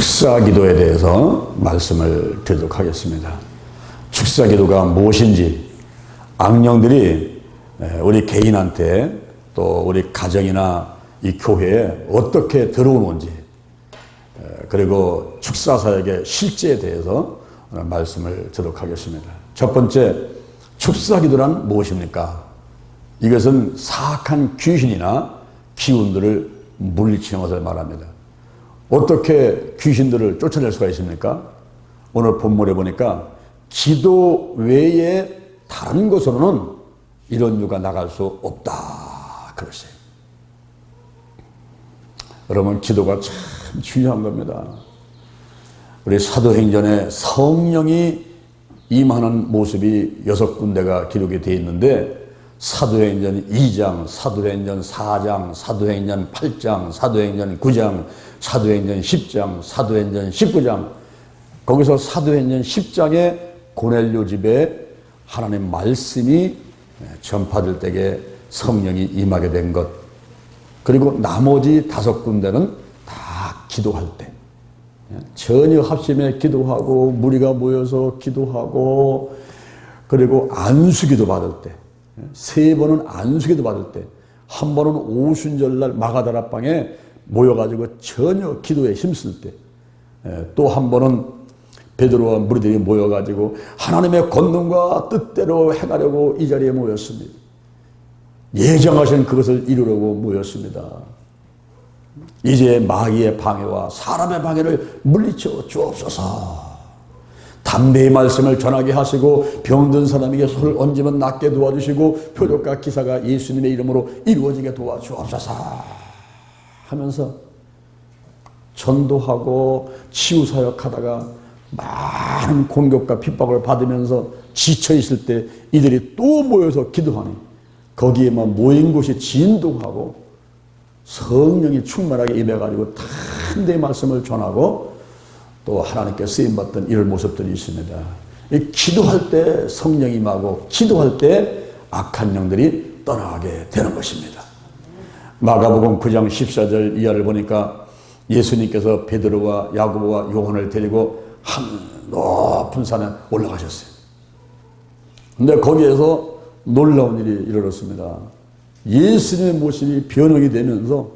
축사기도에 대해서 말씀을 드리도록 하겠습니다. 축사기도가 무엇인지, 악령들이 우리 개인한테 또 우리 가정이나 이 교회에 어떻게 들어오는지, 그리고 축사사역의 실제에 대해서 말씀을 드리도록 하겠습니다. 첫 번째, 축사기도란 무엇입니까? 이것은 사악한 귀신이나 기운들을 물리치는 것을 말합니다. 어떻게 귀신들을 쫓아낼 수가 있습니까? 오늘 본문에 보니까 기도 외에 다른 것으로는 이런 유가 나갈 수 없다 그랬어요. 여러분, 기도가 참 중요한 겁니다. 우리 사도행전에 성령이 임하는 모습이 6군데가 기록이 되어 있는데, 사도행전 2장, 사도행전 4장, 사도행전 8장, 사도행전 9장, 사도행전 10장, 사도행전 19장, 거기서 사도행전 10장에 고넬료 집에 하나님 말씀이 전파될 때에 성령이 임하게 된 것, 그리고 나머지 5군데는 다 기도할 때, 전혀 합심해 기도하고 무리가 모여서 기도하고, 그리고 안수기도 받을 때, 3번은 안수기도 받을 때, 한 번은 오순절날 마가다락방에 모여가지고 전혀 기도에 힘쓸 때, 또 한 번은 베드로와 무리들이 모여가지고 하나님의 권능과 뜻대로 행하려고 이 자리에 모였습니다. 예정하신 그것을 이루려고 모였습니다. 이제 마귀의 방해와 사람의 방해를 물리쳐 주옵소서. 담대히 말씀을 전하게 하시고 병든 사람에게 손을 얹으면 낫게 도와주시고 표적과 기사가 예수님의 이름으로 이루어지게 도와주옵소서 하면서 전도하고 치유사역하다가 많은 공격과 핍박을 받으면서 지쳐있을 때 이들이 또 모여서 기도하니, 거기에만 모인 곳이 진동하고 성령이 충만하게 임해가지고 담대히 말씀을 전하고 또 하나님께 쓰임받던 이런 모습들이 있습니다. 기도할 때 성령이 임하고 기도할 때 악한 영들이 떠나가게 되는 것입니다. 마가복음 9장 14절 이하를 보니까 예수님께서 베드로와 야고보와 요한을 데리고 한 높은 산에 올라가셨어요. 근데 거기에서 놀라운 일이 일어났습니다. 예수님의 모습이 변형이 되면서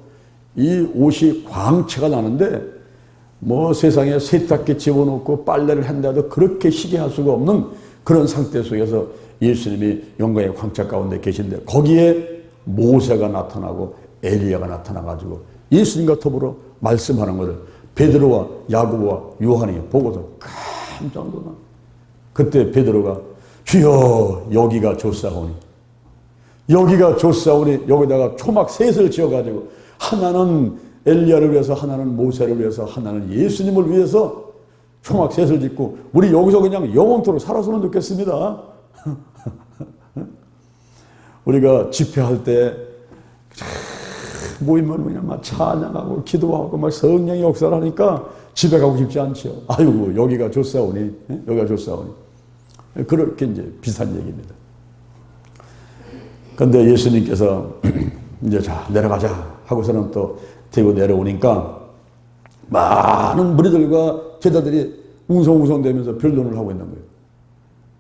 이 옷이 광채가 나는데, 뭐 세상에 세탁기 집어넣고 빨래를 한다도 그렇게 희게 할 수가 없는 그런 상태 속에서 예수님이 영광의 광채 가운데 계신데, 거기에 모세가 나타나고 엘리야가 나타나가지고 예수님과 더불어 말씀하는 것을 베드로와 야고보와 요한이 보고서 깜짝 놀라. 그때 베드로가 주여 여기가 좋사오니, 여기가 좋사오니, 여기다가 초막 셋을 지어가지고 하나는 엘리야를 위해서, 하나는 모세를 위해서, 하나는 예수님을 위해서 초막 셋을 짓고 우리 여기서 그냥 영원토록 살았으면 좋겠습니다. 우리가 집회할 때 모이면 그냥 막 찬양하고 기도하고 막 성령의 역사를 하니까 집에 가고 싶지 않죠. 아이고 여기가 좋사오니, 여기가 좋사오니. 그렇게 이제 비슷한 얘기입니다. 그런데 예수님께서 이제 자 내려가자 하고서는 또 데리고 내려오니까 많은 무리들과 제자들이 웅성웅성대면서 변론을 하고 있는 거예요.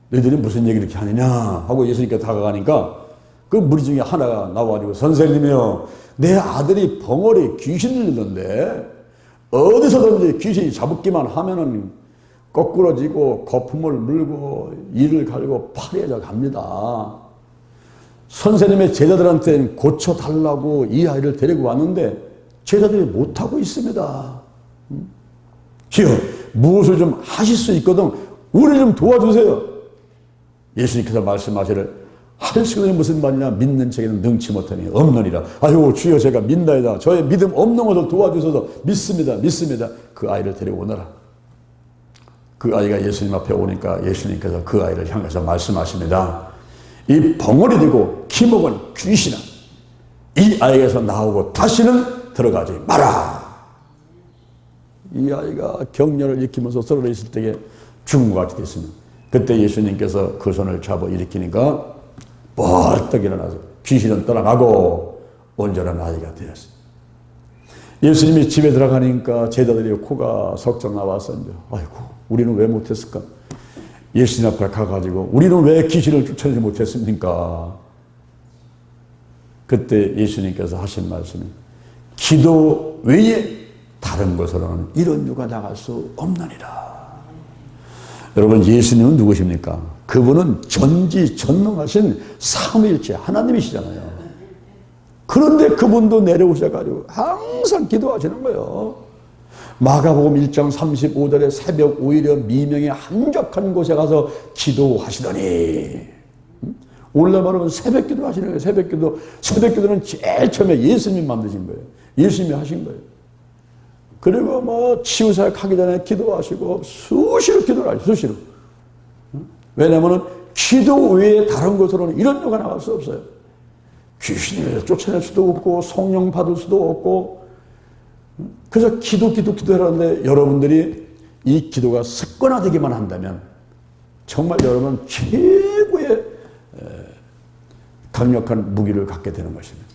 너희들이 무슨 얘기를 이렇게 하느냐 하고 예수님께 다가가니까 그 무리 중에 하나가 나와가지고 선생님이요, 내 아들이 벙어리 귀신을 들던데 어디서든지 귀신이 잡기만 하면은 거꾸러지고 거품을 물고 이를 갈고 파리해져 갑니다. 선생님의 제자들한테는 고쳐달라고 이 아이를 데리고 왔는데 제자들이 못하고 있습니다. 주여 무엇을 좀 하실 수 있거든 우리를 좀 도와주세요. 예수님께서 말씀하시를 할 수 있는 무슨 말이냐, 믿는 자에게는 능치 못하니 없느니라. 아유 주여 제가 믿나이다. 저의 믿음 없는 것을 도와주셔서 믿습니다. 그 아이를 데려오너라. 그 아이가 예수님 앞에 오니까 예수님께서 그 아이를 향해서 말씀하십니다. 이 벙어리 되고 키먹은 귀신아, 이 아이에서 나오고 다시는 들어가지 마라. 이 아이가 경련을 일으키면서 쓰러져 있을 때에 죽은 것 같이 됐습니다. 그때 예수님께서 그 손을 잡아 일으키니까 벌떡 일어나서 귀신은 떠나가고 온전한 아이가 되었어요. 예수님이 집에 들어가니까 제자들이 코가 석정 나와서 이제 아이고 우리는 왜 못했을까? 예수님 앞에 가가지고 우리는 왜 귀신을 쫓아내지 못했습니까? 그때 예수님께서 하신 말씀이 기도 외에 다른 것으로는 이런 유가 나갈 수 없느니라. 여러분 예수님은 누구십니까? 그분은 전지전능하신 삼위일체 하나님이시잖아요. 그런데 그분도 내려오셔가지고 항상 기도하시는 거예요. 마가복음 1장 35절에 새벽 오히려 미명의 한적한 곳에 가서 기도하시더니 원래 말하면 새벽 기도 하시는 거예요. 새벽 기도. 새벽 기도는 제일 처음에 예수님이 만드신 거예요. 예수님이 하신 거예요. 그리고 뭐 치유사역 하기 전에 기도하시고 수시로 기도를 하시고 수시로. 왜냐하면 기도 외에 다른 것으로는 이런 요가 나갈 수 없어요. 귀신을 쫓아낼 수도 없고 성령 받을 수도 없고. 그래서 기도하는데 여러분들이 이 기도가 습관화되기만 한다면 정말 여러분 최고의 강력한 무기를 갖게 되는 것입니다.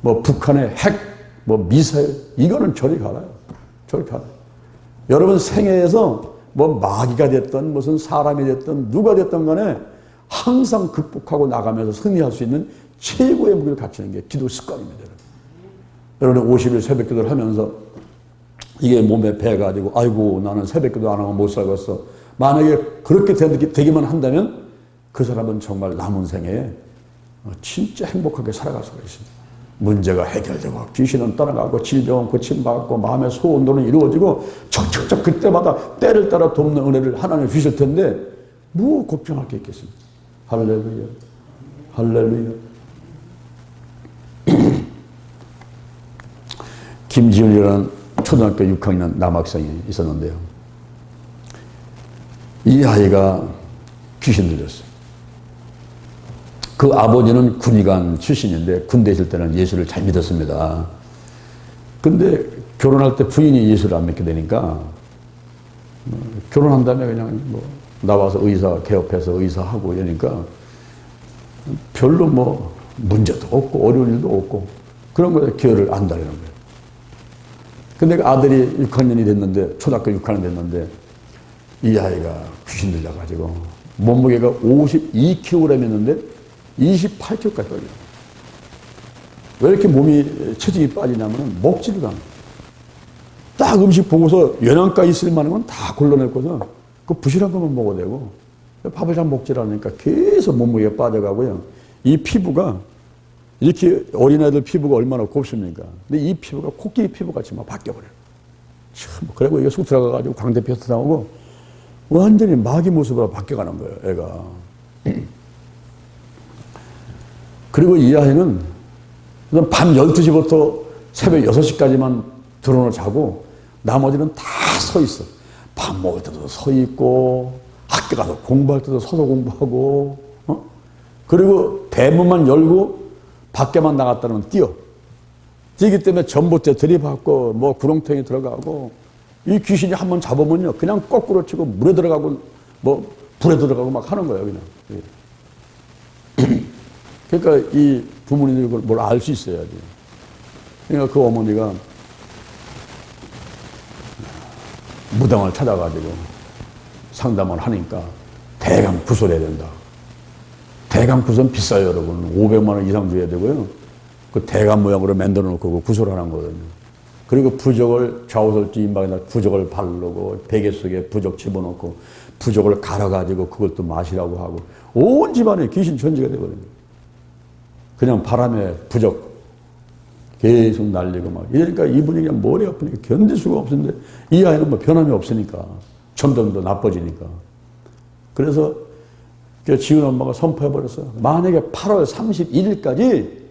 뭐 북한의 핵, 뭐 미사일 이거는 저리 가라요. 저리 가라. 여러분 생애에서 뭐 마귀가 됐든 무슨 사람이 됐든 누가 됐든 간에 항상 극복하고 나가면서 승리할 수 있는 최고의 무기를 갖추는 게 기도 습관입니다. 여러분 50일 새벽 기도를 하면서 이게 몸에 배가지고 아이고 나는 새벽 기도 안 하면 못 살겠어. 만약에 그렇게 되기만 한다면 그 사람은 정말 남은 생에 진짜 행복하게 살아갈 수가 있습니다. 문제가 해결되고 귀신은 떠나가고 질병은 고침받고 마음의 소원도는 이루어지고 척척척 그때마다 때를 따라 돕는 은혜를 하나님 주실 텐데 뭐 걱정할 게 있겠습니까? 할렐루야. 할렐루야. 김지훈이라는 초등학교 6학년 남학생이 있었는데요. 이 아이가 귀신 들렸어요. 그 아버지는 군의관 출신인데 군대 있을 때는 예수를 잘 믿었습니다. 근데 결혼할 때 부인이 예수를 안 믿게 되니까 결혼한 다음에 그냥 뭐 나와서 의사 개업해서 의사하고 이러니까 별로 뭐 문제도 없고 어려운 일도 없고 그런 거에 기회를 안다는 거예요. 근데 그 아들이 6학년이 됐는데 초등학교 6학년 됐는데 이 아이가 귀신 들려가지고 몸무게가 52kg이었는데 28kg까지 떨어져요. 왜 이렇게 몸이 체중이 빠지냐면 먹지도 않아요. 딱 음식 보고서 영양가 있을 만한 건 다 골라내고서 그 부실한 것만 먹어도 되고 밥을 잘 먹지 않으니까 계속 몸무게가 빠져가고요. 이 피부가 이렇게 어린아이들 피부가 얼마나 곱습니까? 근데 이 피부가 코끼리 피부같이 막 바뀌어버려요. 참, 그리고 이게 쑥 들어가가지고 광대뼈도 나오고 완전히 마귀 모습으로 바뀌어가는 거예요, 애가. 그리고 이 아이는 밤 12시부터 새벽 6시까지만 드론을 자고 나머지는 다 서 있어. 밥 먹을 때도 서 있고 학교 가서 공부할 때도 서서 공부하고 그리고 대문만 열고 밖에만 나갔다면 뛰기 때문에 전봇대 들이받고 뭐 구렁텅이 들어가고 이 귀신이 한번 잡으면요 그냥 거꾸로 치고 물에 들어가고 뭐 불에 들어가고 막 하는 거예요 그냥. 그러니까 이 부모님들이 그걸 뭘 알 수 있어야지. 그러니까 그 어머니가 무당을 찾아가지고 상담을 하니까 대강 구설해야 된다. 대강 구설은 비싸요 여러분. 500만 원 이상 줘야 되고요. 그 대강 모양으로 만들어 놓고 구설하는 거거든요. 그리고 부적을 좌우설지 임박에다 부적을 바르고 베개 속에 부적 집어넣고 부적을 갈아가지고 그걸 또 마시라고 하고 온 집안에 귀신 전지가 되거든요. 그냥 바람에 부적 계속 날리고 막 이러니까 이분이 그냥 머리 아프니까 견딜 수가 없었는데 이 아이는 뭐 변함이 없으니까 점점 더 나빠지니까 그래서 지은 엄마가 선포해버렸어요. 만약에 8월 31일까지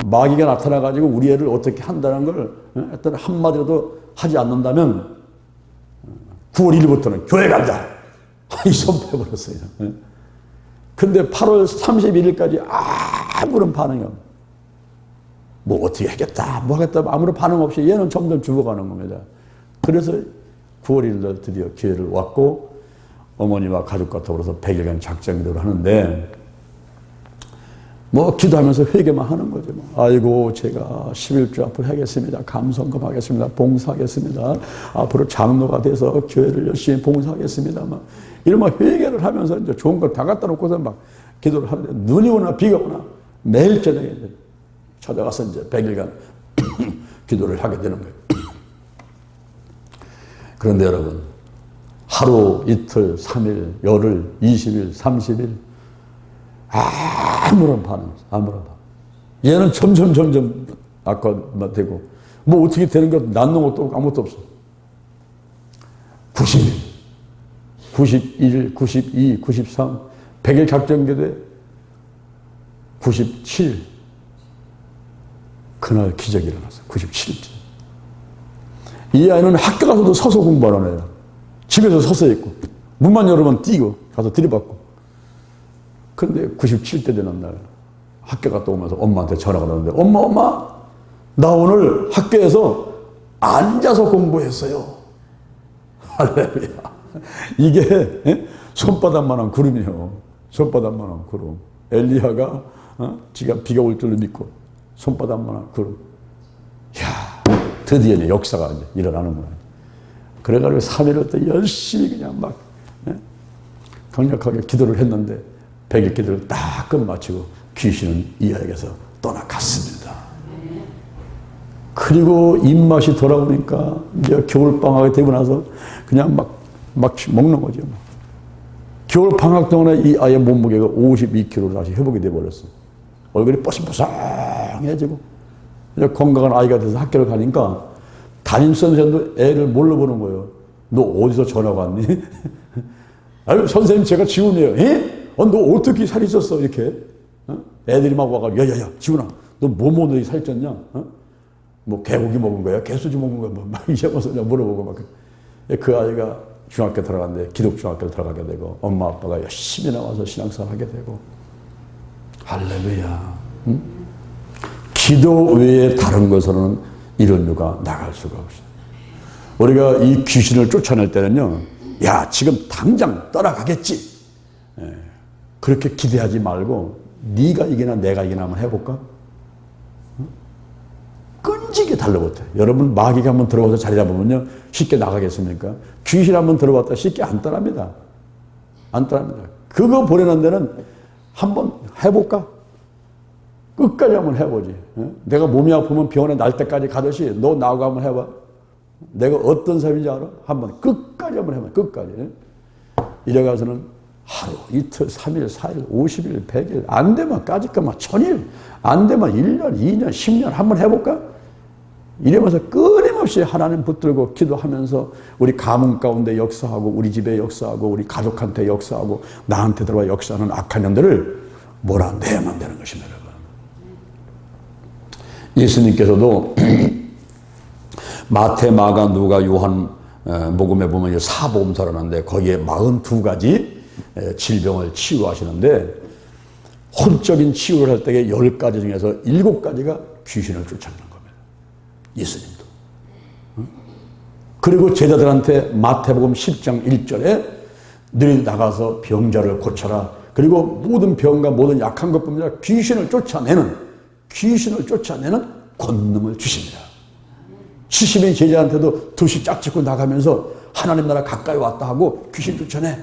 마귀가 나타나가지고 우리 애를 어떻게 한다는 걸 어떤 한마디라도 하지 않는다면 9월 1일부터는 교회 간다. 이 선포해버렸어요. 근데 8월 31일까지 아무런 반응이 없어요. 뭐 어떻게 하겠다, 뭐 하겠다, 아무런 반응 없이 얘는 점점 죽어가는 겁니다. 그래서 9월 1일날 드디어 기회를 왔고 어머니와 가족과 더불어서 100일간 작정기도를 하는데 뭐 기도하면서 회개만 하는 거죠. 뭐. 아이고 제가 11주 앞으로 하겠습니다. 감성금 하겠습니다. 봉사하겠습니다. 앞으로 장로가 돼서 교회를 열심히 봉사하겠습니다. 막 이런 막 회개를 하면서 이제 좋은 걸 다 갖다 놓고서 막 기도를 하는데 눈이 오나 비가 오나 매일 저녁에 이제 찾아가서 이제 100일간 기도를 하게 되는 거예요. 그런데 여러분 하루, 이틀, 3일, 열흘, 20일, 30일 아무런 반응 없어. 아무런 반응. 얘는 점점 악화되고 뭐 어떻게 되는 것 낫는 것도 아무것도 없어. 90일, 91일, 92, 93, 100일 작정기도에 97일 그날 기적이 일어났어. 97일째. 이 아이는 학교 가서도 서서 공부하는 애야. 집에서 서서 있고 문만 열으면 뛰고 가서 들이받고. 그런데 97대 되는 날 학교 갔다 오면서 엄마한테 전화가 오는데 엄마 나 오늘 학교에서 앉아서 공부했어요. 할렐루야. 이게 손바닥만한 구름이요. 손바닥만한 구름. 엘리야가 지가 비가 올 줄로 믿고 손바닥만한 구름. 이야, 드디어 이제 역사가 이제 일어나는구나. 그래가지고 3일을 또 열심히 그냥 막 강력하게 기도를 했는데 100일 기도를 딱 끝마치고 귀신은 이 아이에게서 떠나갔습니다. 그리고 입맛이 돌아오니까 이제 겨울방학이 되고 나서 그냥 막 먹는 거죠. 겨울방학 동안에 이 아이의 몸무게가 52kg로 다시 회복이 돼버렸어. 얼굴이 뽀송뽀송해지고 이제 건강한 아이가 돼서 학교를 가니까 담임선생님도 애를 몰라 보는 거예요. 너 어디서 전화가 왔니? 아유 선생님 제가 지훈이에요. 에? 너 어떻게 살이 쪘어 이렇게? 애들이 막 와가지고 야야야 지훈아 너 뭐 먹는데 살이 쪘냐? 뭐 개고기 먹은 거야? 개수지 먹은 거야? 막 이러면서 물어보고 막 그 아이가 중학교 들어갔는데 기독중학교를 들어가게 되고 엄마 아빠가 열심히 나와서 신앙생활 하게 되고 할렐루야. 응? 기도 외에 다른 것으로는 이런 유가 나갈 수가 없어요. 우리가 이 귀신을 쫓아낼 때는요, 야 지금 당장 떠나가겠지. 그렇게 기대하지 말고 네가 이기나 내가 이기나 한번 해볼까? 끈질게 달라붙어요. 여러분 마귀가 한번 들어와서 자리 잡으면요 쉽게 나가겠습니까? 귀신 한번 들어왔다 쉽게 안 떠납니다. 안 떠납니다. 그거 보내는 데는 한번 해볼까? 끝까지 한번 해보지. 내가 몸이 아프면 병원에 날 때까지 가듯이 너 나하고 한번 해봐. 내가 어떤 사람인지 알아? 한번 끝까지 한번 해봐. 끝까지. 이래가서는 하루, 이틀, 3일, 4일, 50일, 100일, 안 되면 까짓거만 1000일, 안 되면 1년, 2년, 10년 한번 해볼까? 이러면서 끊임없이 하나님 붙들고 기도하면서 우리 가문 가운데 역사하고 우리 집에 역사하고 우리 가족한테 역사하고 나한테 들어와 역사하는 악한 년들을 몰아내야만 되는 것입니다. 여러분. 예수님께서도 마태, 마가, 누가, 요한 복음에 보면 사복음서를 하는데 거기에 42가지 질병을 치유하시는데 혼적인 치유를 할 때에 10가지 중에서 7가지가 귀신을 쫓아내는 겁니다. 예수님도. 그리고 제자들한테 마태복음 10장 1절에 너희 나가서 병자를 고쳐라. 그리고 모든 병과 모든 약한 것뿐만 아니라 귀신을 쫓아내는 권능을 주십니다. 70인 제자한테도 덫이 짝짓고 나가면서 하나님 나라 가까이 왔다 하고 귀신 쫓아내.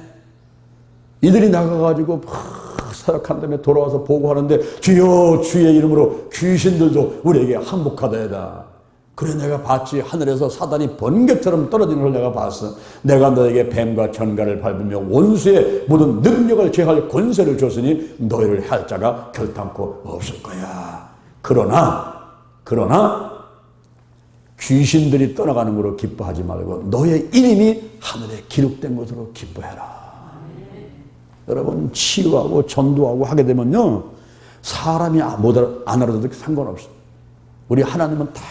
이들이 나가가지고 막 사역한 다음에 돌아와서 보고하는데 주여 주의 이름으로 귀신들도 우리에게 항복하다이다. 그래 내가 봤지. 하늘에서 사단이 번개처럼 떨어지는 걸 내가 봤어. 내가 너에게 뱀과 전갈을 밟으며 원수의 모든 능력을 제할 권세를 줬으니 너희를 할 자가 결단코 없을 거야. 그러나 귀신들이 떠나가는 것으로 기뻐하지 말고 너의 이름이 하늘에 기록된 것으로 기뻐해라. 여러분 치유하고 전도하고 하게 되면요 사람이 안 알아도 상관없어요. 우리 하나님은 다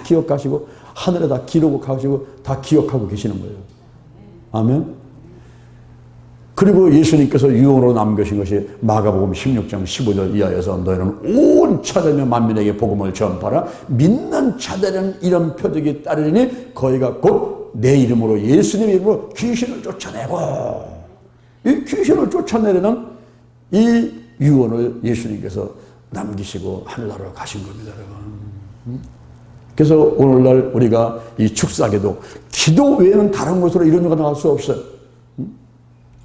기억하시고 하늘에 다 기록하시고 다 기억하고 계시는 거예요. 아멘. 그리고 예수님께서 유언으로 남겨신 것이 마가복음 16장 15절 이하에서 너희는 온 천하며 만민에게 복음을 전파하라. 믿는 자들은 이런 표적이 따르니 거기가 곧 내 이름으로 예수님 이름으로 귀신을 쫓아내고 이 귀신을 쫓아내려는 이 유언을 예수님께서 남기시고 하늘나라로 가신 겁니다, 여러분. 그래서 오늘날 우리가 이 축사기도 기도 외에는 다른 곳으로 이런 일가 나갈 수 없어요.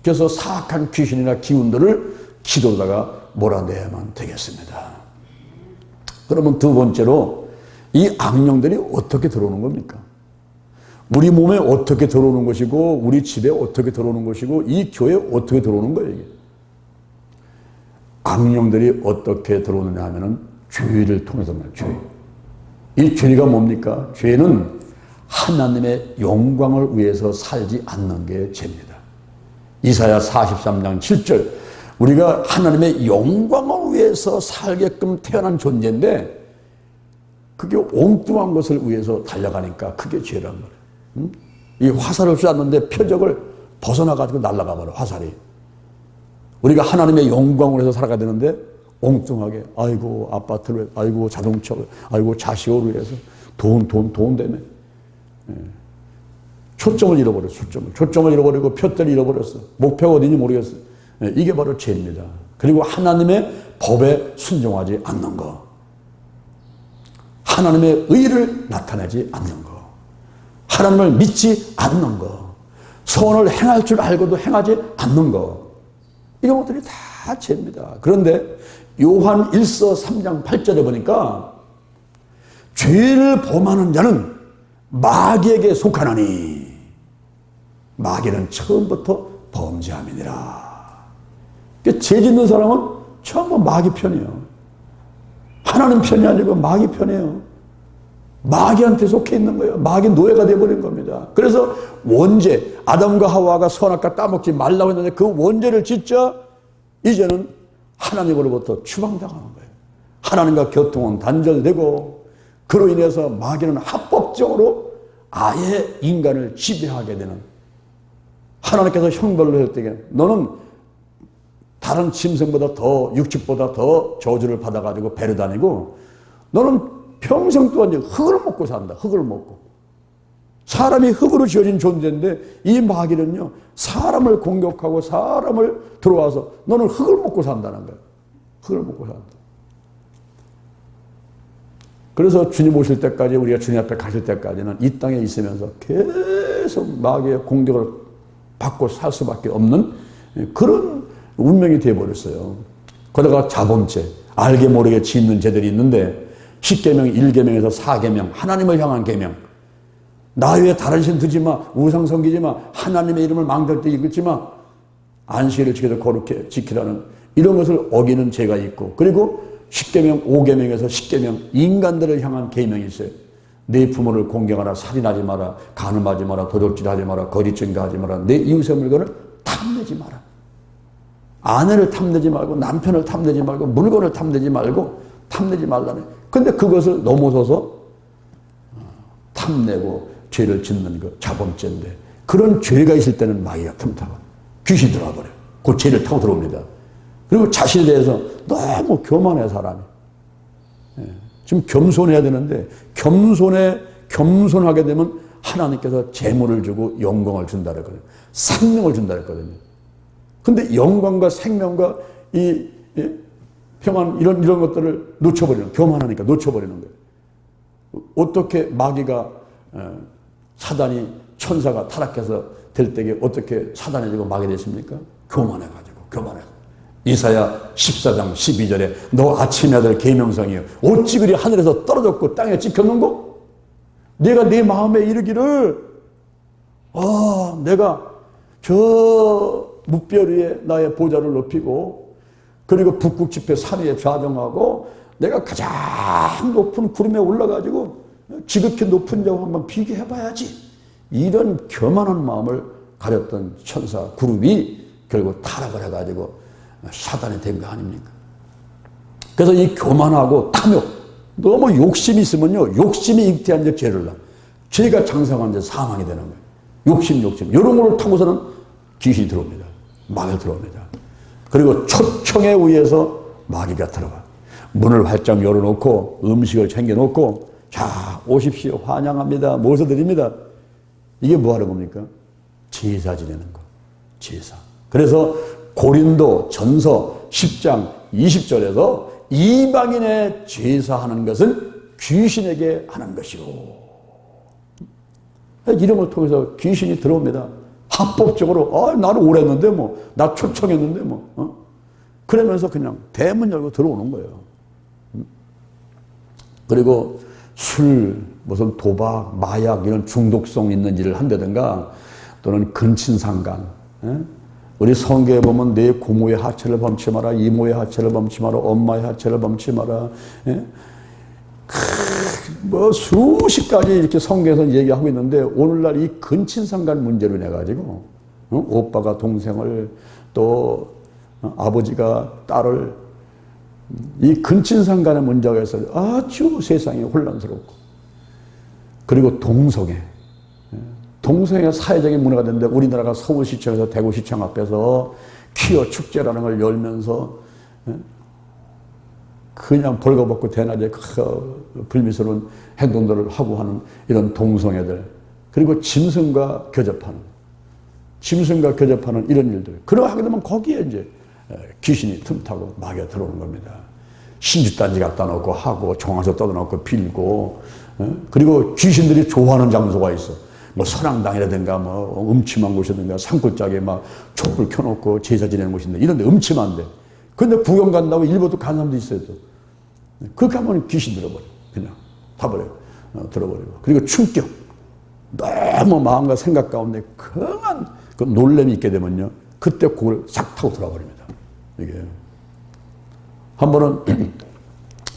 그래서 사악한 귀신이나 기운들을 기도다가 몰아내야만 되겠습니다. 그러면 두 번째로 이 악령들이 어떻게 들어오는 겁니까? 우리 몸에 어떻게 들어오는 것이고 우리 집에 어떻게 들어오는 것이고 이 교회에 어떻게 들어오는 거예요, 이게. 악령들이 어떻게 들어오느냐 하면은 죄를 통해서 말이에요. 죄. 이 죄가 뭡니까? 죄는 하나님의 영광을 위해서 살지 않는 게 죄입니다. 이사야 43장 7절 우리가 하나님의 영광을 위해서 살게끔 태어난 존재인데 그게 엉뚱한 것을 위해서 달려가니까 그게 죄란 말이에요. 이 화살을 쐈는데 표적을 벗어나가지고 날아가 버려, 화살이. 우리가 하나님의 영광을 위해서 살아가야 되는데 엉뚱하게 아이고 아파트를 아이고 자동차 아이고 자식을 위해서 돈 때문에 초점을 잃어버렸어. 초점을 잃어버리고 표대를 잃어버렸어. 목표가 어딘지 모르겠어. 이게 바로 죄입니다. 그리고 하나님의 법에 순종하지 않는 거, 하나님의 의를 나타내지 않는 거, 하나님을 믿지 않는 거, 선을 행할 줄 알고도 행하지 않는 거, 이런 것들이 다 죄입니다. 그런데 요한 1서 3장 8절에 보니까 죄를 범하는 자는 마귀에게 속하나니 마귀는 처음부터 범죄함이니라. 죄 짓는 사람은 처음부터 마귀 편이에요. 하나님 편이 아니고 마귀 편이에요. 마귀한테 속해 있는 거예요. 마귀 노예가 되어버린 겁니다. 그래서 원죄, 아담과 하와가 선악과 따먹지 말라고 했는데 그 원죄를 짓자 이제는 하나님으로부터 추방당하는 거예요. 하나님과 교통은 단절되고 그로 인해서 마귀는 합법적으로 아예 인간을 지배하게 되는, 하나님께서 형벌을 할 때에 너는 다른 짐승보다 더 육축보다 더 저주를 받아가지고 배려 다니고 너는 평생 동안 흙을 먹고 산다. 흙을 먹고. 사람이 흙으로 지어진 존재인데 이 마귀는요 사람을 공격하고 사람을 들어와서 너는 흙을 먹고 산다는 거예요. 흙을 먹고 산다. 그래서 주님 오실 때까지 우리가 주님 앞에 가실 때까지는 이 땅에 있으면서 계속 마귀의 공격을 받고 살 수밖에 없는 그런 운명이 되어버렸어요. 그러다가 자범죄, 알게 모르게 짓는 죄들이 있는데 10계명, 1계명에서 4계명, 하나님을 향한 계명, 나 외에 다른 신 두지 마, 우상 섬기지 마, 하나님의 이름을 망될 때 읽지 마, 안식일을 지켜서 거룩해 지키라는 이런 것을 어기는 죄가 있고, 그리고 10계명, 5계명에서 10계명, 인간들을 향한 계명이 있어요. 내 부모를 공경하라, 살인하지 마라, 간음하지 마라, 도둑질하지 마라, 거짓 증거하지 마라, 내 이웃의 물건을 탐내지 마라. 아내를 탐내지 말고, 남편을 탐내지 말고, 물건을 탐내지 말고, 탐내지 말라네. 근데 그것을 넘어서서 탐내고 죄를 짓는 거 자범죄인데, 그런 죄가 있을 때는 마귀가 틈타고 귀신이 들어와 버려요. 그 죄를 타고 들어옵니다. 그리고 자신에 대해서 너무 교만해, 사람이. 지금 겸손해야 되는데 겸손하게 되면 하나님께서 재물을 주고 영광을 준다 그랬거든요. 생명을 준다 그랬거든요. 근데 영광과 생명과 이 평안 이런 것들을 놓쳐버리는, 교만하니까 놓쳐버리는 거예요. 어떻게 마귀가 사단이 천사가 타락해서 될 때에 어떻게 사단이 되고 마귀 됐습니까? 교만해가지고. 이사야 14장 12절에 너 아침의 아들 계명성이여 어찌 그리 하늘에서 떨어졌고 땅에 찍혔는고? 내가 내 마음에 이르기를 내가 저 묵별 위에 나의 보좌를 높이고 그리고 북극 지폐 산 위에 좌정하고 내가 가장 높은 구름에 올라가지고 지극히 높은 자와 한번 비교해봐야지, 이런 교만한 마음을 가졌던 천사 그룹이 결국 타락을 해가지고 사단이 된 거 아닙니까? 그래서 이 교만하고 탐욕, 너무 욕심이 있으면요 욕심이 잉태한 데 죄를 나, 죄가 장성한 데 사망이 되는 거예요. 욕심 이런 걸 타고서는 귀신이 들어옵니다. 마귀가 들어옵니다. 그리고 초청에 의해서 마귀가 들어와 문을 활짝 열어놓고 음식을 챙겨놓고 자 오십시오 환영합니다 모셔드립니다. 이게 뭐 하는 겁니까? 제사 지내는 거. 제사. 그래서 고린도 전서 10장 20절에서 이방인의 제사하는 것은 귀신에게 하는 것이오. 이런 걸 통해서 귀신이 들어옵니다. 합법적으로 나를 오랬는데 나 초청했는데 그러면서 그냥 대문 열고 들어오는 거예요. 그리고 술, 무슨 도박, 마약 이런 중독성 있는 일을 한다든가 또는 근친상간. 우리 성경에 보면 내 고모의 하체를 범치 마라, 이모의 하체를 범치 마라, 엄마의 하체를 범치 마라. 수십 가지 이렇게 성경에서 얘기하고 있는데 오늘날 이 근친상간 문제로 인해 가지고 오빠가 동생을 또 아버지가 딸을 이 근친상간의 문제가 있어서 아주 세상이 혼란스럽고 그리고 동성애 사회적인 문화가 됐는데 우리나라가 서울시청에서 대구시청 앞에서 퀴어 축제라는 걸 열면서 그냥 벌거벗고 대낮에 불미스러운 행동들을 하고 하는 이런 동성애들 그리고 짐승과 교접하는 이런 일들 그러고 하게 되면 거기에 이제 귀신이 틈타고 마귀가 들어오는 겁니다. 신주단지 갖다 놓고 하고 종아서 떠놓고 빌고 그리고 귀신들이 좋아하는 장소가 있어. 선앙당이라든가 음침한 곳이라든가 산골짜기에 촛불 켜놓고 제사 지내는 곳인데 이런 데 음침한데 근데 구경 간다고 일부러 간 사람도 있어요. 또. 그렇게 하면 귀신 들어버려. 그냥 타버려요. 들어버리고. 그리고 충격. 너무 마음과 생각 가운데 강한 그 놀람이 있게 되면요. 그때 그걸 싹 타고 들어버립니다. 이게. 한 번은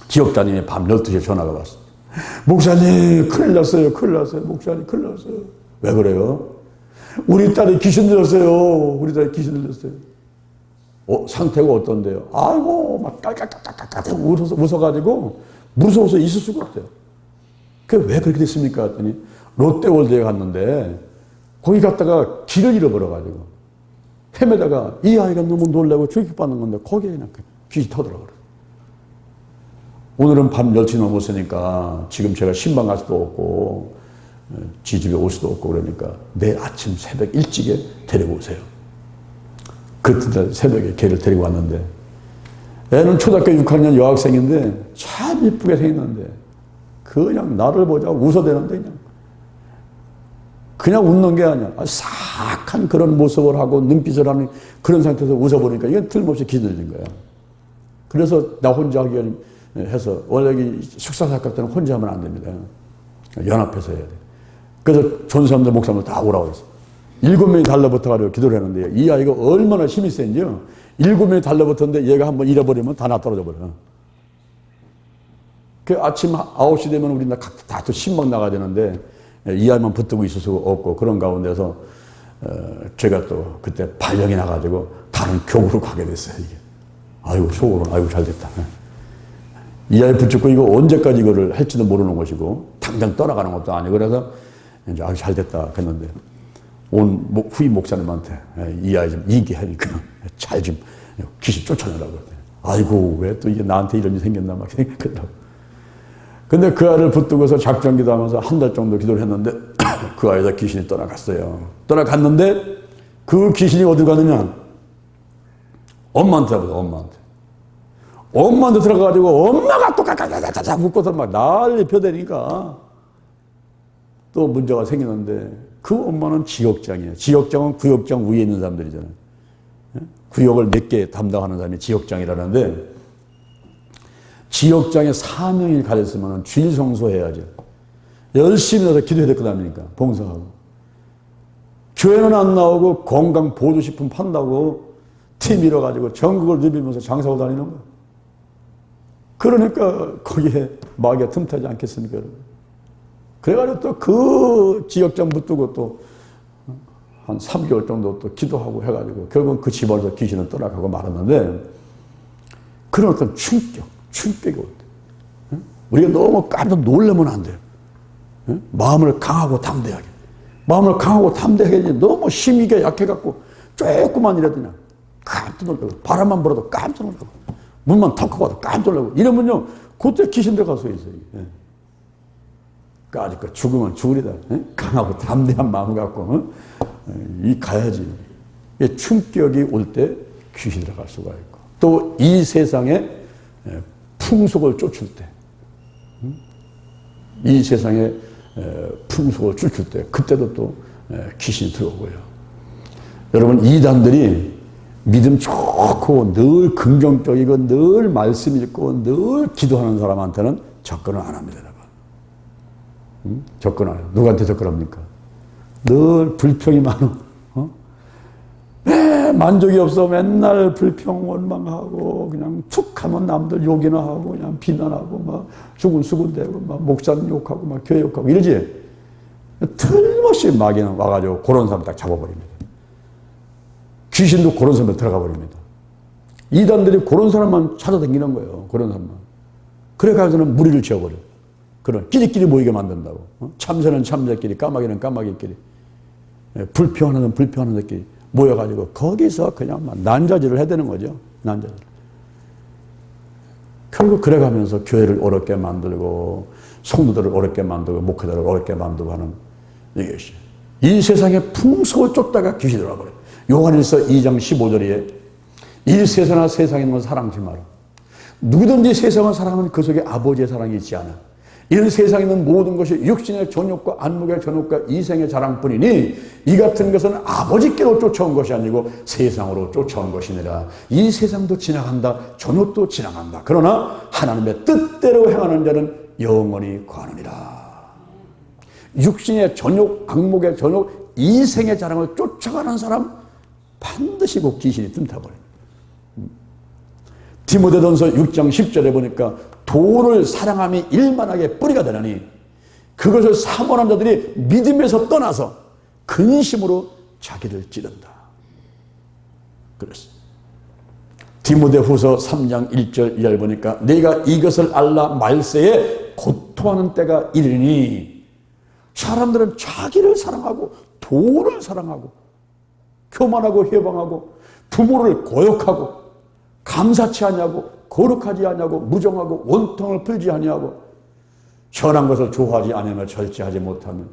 지역장님이 밤 12시에 전화가 왔어. 목사님, 큰일 났어요. 목사님, 큰일 났어요. 왜 그래요? 우리 딸이 귀신 들었어요. 상태가 어떤데요? 아이고, 막 깔깔깔깔깔 웃어가지고 무서워서 있을 수가 없대요. 그게 왜 그렇게 됐습니까? 했더니 롯데월드에 갔는데 거기 갔다가 길을 잃어버려가지고 헤매다가 이 아이가 너무 놀라고 충격받는 건데 거기에 그냥 귀신이 터들어버려. 오늘은 밤 10시 넘었으니까 지금 제가 신방 갈 수도 없고 지 집에 올 수도 없고 그러니까 내일 아침 새벽 일찍에 데리고 오세요. 그때 새벽에 걔를 데리고 왔는데 애는 초등학교 6학년 여학생인데 참 이쁘게 생겼는데 그냥 나를 보자고 웃어대는데 그냥 웃는 게 아니야. 사악한 그런 모습을 하고 눈빛을 하는 그런 상태에서 웃어보니까 이게 틀림없이 기다려진 거야. 그래서 나 혼자 하기 해서 원래 숙사사건 때는 혼자 하면 안 됩니다. 연합해서 해야 돼. 그래서 전사님들 목사님들 다 오라고 했어. 7명이 달라붙어가지고 기도를 했는데 이 아이가 얼마나 힘이 센지요. 7명이 달라붙었는데 얘가 한번 잃어버리면 다 놔떨어져 버려. 그 아침 9시 되면 우리 다 또 신방 나가야 되는데 이 아이만 붙들고 있을 수가 없고 그런 가운데서 제가 또 그때 발령이 나가지고 다른 교구로 가게 됐어요. 이게. 아이고 속으로 아이고 잘 됐다. 이 아이 붙잡고 이거 언제까지 이거를 할지도 모르는 것이고 당장 떠나가는 것도 아니고 그래서 이제 아주 잘 됐다 했는데 온 후임 목사님한테 이 아이 좀 인기하니까 잘 좀 귀신 쫓아내라고 그랬더니 아이고 왜 또 이게 나한테 이런 일이 생겼나 막 생각하더라고. 근데 그 아이를 붙들고서 작전기도 하면서 한 달 정도 기도를 했는데 그 아이가 귀신이 떠나갔어요. 떠나갔는데 그 귀신이 어디 가느냐? 엄마한테 들어가서 엄마한테 들어가가지고 엄마가 또 까까까까까 웃고서 막 난리 펴대니까 또 문제가 생기는데 그 엄마는 지역장이에요. 지역장은 구역장 위에 있는 사람들이잖아요. 구역을 몇 개 담당하는 사람이 지역장이라는데 지역장에 사명이 가졌으면 주일 성소해야죠. 열심히 해서 기도해야 될 거 아닙니까? 봉사하고. 교회는 안 나오고 건강 보조식품 판다고 팀 잃어가지고 전국을 누비면서 장사하고 다니는 거예요. 그러니까 거기에 마귀가 틈타지 않겠습니까? 그래가지고 또 그 지역장 붙들고 또 한 3개월 정도 또 기도하고 해가지고 결국은 그 집안에서 귀신은 떠나가고 말았는데 그런 어떤 충격이 올 때. 우리가 너무 깜짝 놀라면 안 돼요. 마음을 강하고 담대하게. 마음을 강하고 담대하게 너무 힘이 약해갖고 조금만 이라도 그냥 깜짝 놀라고 바람만 불어도 깜짝 놀라고 문만 턱 하고 와도 깜짝 놀라고 이러면요 그때 귀신 들어갈 수 있어요. 그러니까 죽으면 죽으리다. 강하고 담대한 마음 갖고 이 가야지. 충격이 올 때 귀신이 들어갈 수가 있고 또 이 세상에 풍속을 쫓을 때, 이 세상의 풍속을 쫓을 때, 그때도 또 귀신이 들어오고요. 여러분, 이단들이 믿음 좋고 늘 긍정적이고 늘 말씀 읽고 늘 기도하는 사람한테는 접근을 안 합니다, 여러분. 접근 안 해요. 누구한테 접근합니까? 늘 불평이 많아. 만족이 없어. 맨날 불평 원망하고 그냥 툭 하면 남들 욕이나 하고 그냥 비난하고 막 수군수군대고 막 목사님 욕하고 막 교회 욕하고 이러지. 틀림없이 마귀는 와가지고 그런 사람 딱 잡아버립니다. 귀신도 그런 사람에 들어가 버립니다. 이단들이 그런 사람만 찾아다니는 거예요. 그런 사람만. 그래가지고는 무리를 지어버려. 그런 끼리끼리 모이게 만든다고. 참새는 참새끼리, 까마귀는 까마귀끼리, 불평하는 불평하는 끼리 모여가지고 거기서 그냥 막 난자질을 해야 되는 거죠. 난자질. 결국 그래가면서 교회를 어렵게 만들고 성도들을 어렵게 만들고 목회자를 어렵게 만들고 하는 이것이. 이 세상의 풍속을 쫓다가 귀신이 들어와버려요. 요한일서 2장 15절에 이 세상이나 세상에 있는 건 사랑하지 마라. 누구든지 세상을 사랑하면 그 속에 아버지의 사랑이 있지 않아. 이런 세상에 있는 모든 것이 육신의 전욕과 안목의 전욕과 이생의 자랑뿐이니 이 같은 것은 아버지께로 쫓아온 것이 아니고 세상으로 쫓아온 것이니라. 이 세상도 지나간다. 전욕도 지나간다. 그러나 하나님의 뜻대로 행하는 자는 영원히 거하느니라. 육신의 전욕, 안목의 전욕, 이생의 자랑을 쫓아가는 사람 반드시 그 귀신이 틈타버려요. 디모데전서 6장 10절에 보니까 돈을 사랑함이 일만하게 뿌리가 되느니 그것을 사모하는 자들이 믿음에서 떠나서 근심으로 자기를 찌른다. 그랬어요. 디모데후서 3장 1절 2절 보니까 내가 이것을 알라 말세에 고통하는 때가 이르니 사람들은 자기를 사랑하고 돈을 사랑하고 교만하고 해방하고 부모를 고욕하고 감사치 아니하고 거룩하지 아니하고 무정하고 원통을 풀지 아니하고 선한 것을 좋아하지 아니하며 절제하지 못하면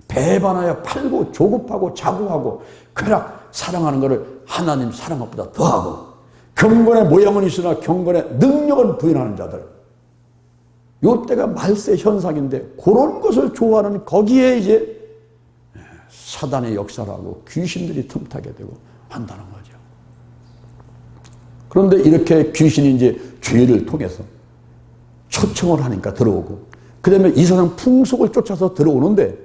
배반하여 팔고 조급하고 자고하고 쾌락 사랑하는 것을 하나님 사랑한 것보다 더하고 경건의 모양은 있으나 경건의 능력은 부인하는 자들. 이때가 말세 현상인데 그런 것을 좋아하는 거기에 이제 사단의 역사를 하고 귀신들이 틈타게 되고 한다는 거죠. 그런데 이렇게 귀신이 이제 죄를 통해서 초청을 하니까 들어오고, 그 다음에 이 세상 풍속을 쫓아서 들어오는데,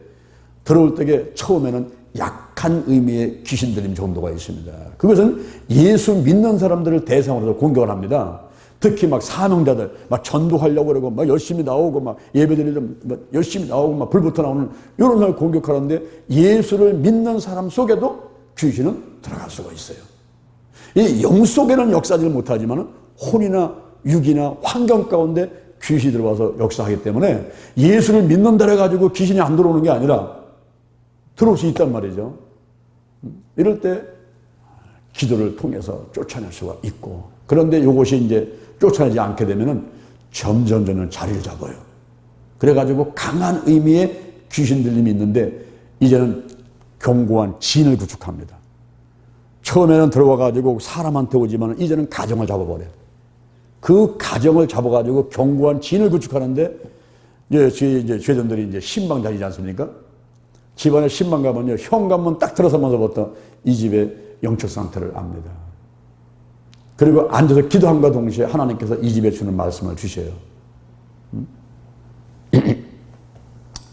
들어올 때에 처음에는 약한 의미의 귀신 들림 정도가 있습니다. 그것은 예수 믿는 사람들을 대상으로 공격을 합니다. 특히 막 사명자들, 막 전도하려고 그러고, 막 열심히 나오고, 막 예배드리려면 막 열심히 나오고, 막 불부터 나오는 이런 사람을 공격하는데, 예수를 믿는 사람 속에도 귀신은 들어갈 수가 있어요. 이 영 속에는 역사하지 못하지만 혼이나 육이나 환경 가운데 귀신이 들어와서 역사하기 때문에 예수를 믿는다 해가지고 귀신이 안 들어오는 게 아니라 들어올 수 있단 말이죠. 이럴 때 기도를 통해서 쫓아낼 수가 있고, 그런데 이것이 이제 쫓아내지 않게 되면은 점점 자리를 잡아요. 그래가지고 강한 의미의 귀신 들림이 있는데 이제는 견고한 진을 구축합니다. 처음에는 들어와가지고 사람한테 오지만 이제는 가정을 잡아버려요. 그 가정을 잡아가지고 견고한 진을 구축하는데 이제 죄전들이 이제 신방 다니지 않습니까? 집안에 신방 가면요, 현관문 딱 들어서면서부터 이 집의 영적 상태를 압니다. 그리고 앉아서 기도함과 동시에 하나님께서 이 집에 주는 말씀을 주셔요.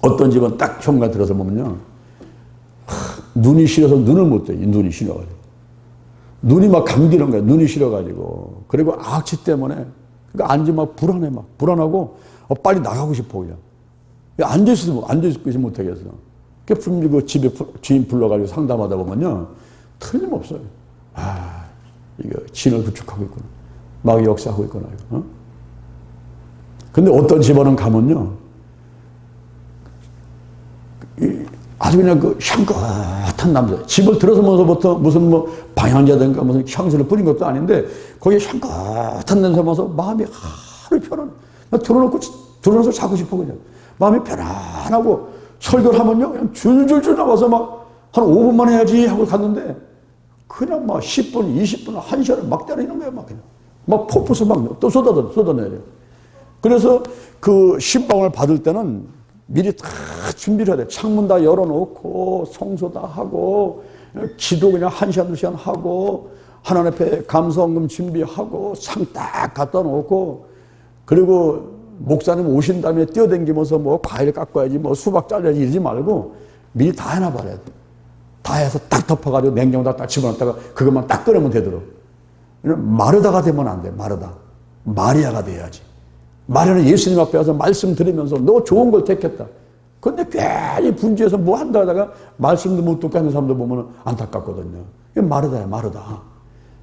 어떤 집은 딱 현관 들어서 보면요, 눈이 싫어서 눈을 못 떠요. 눈이 싫어가지고. 눈이 막 감기는 거야. 눈이 싫어가지고. 그리고 악취 때문에. 그러니까 앉으면 막 불안하고, 빨리 나가고 싶어, 그냥. 앉아있지 못하겠어. 그 집에 주인 불러가지고 상담하다 보면요, 틀림없어요. 아, 이거 진을 구축하고 있구나. 막 역사하고 있구나, 이거. 어? 근데 어떤 집안은 가면요, 아주 그냥 그 향긋한 남자. 집을 들어서면서부터 무슨 뭐 방향제든가 무슨 향수를 뿌린 것도 아닌데 거기에 향긋한 냄새면서 마음이 하루 편안해. 들어놓고 자고 싶어 그냥. 마음이 편안하고 설교를 하면요, 그냥 줄줄줄 나와서 막 한 5분만 해야지 하고 갔는데 그냥 막 10분, 20분, 1시간을 막 때리는 거예요, 막 그냥. 막 폭포수 막 또 쏟아내요. 그래서 그 신방을 받을 때는 미리 다 준비를 해야 돼. 창문 다 열어놓고 성소 다 하고 기도 그냥 1시간 2시간 하고 하나님 앞에 감사원금 준비하고 상 딱 갖다 놓고 그리고 목사님 오신 다음에 뛰어다니면서 뭐 과일 깎아야지 뭐 수박 잘라야지 이러지 말고 미리 다 해놔버려야 돼. 다 해서 딱 덮어가지고 냉장고에다 딱 집어넣었다가 그것만 딱 끓이면 되도록. 마르다가 되면 안 돼. 마르다. 마리아가 돼야지. 마리아는 예수님 앞에 와서 말씀 들으면서 너 좋은 걸 택했다. 근데 괜히 분주해서 뭐 한다 하다가 말씀도 못 듣고 하는 사람들 보면 안타깝거든요. 마르다야, 마르다.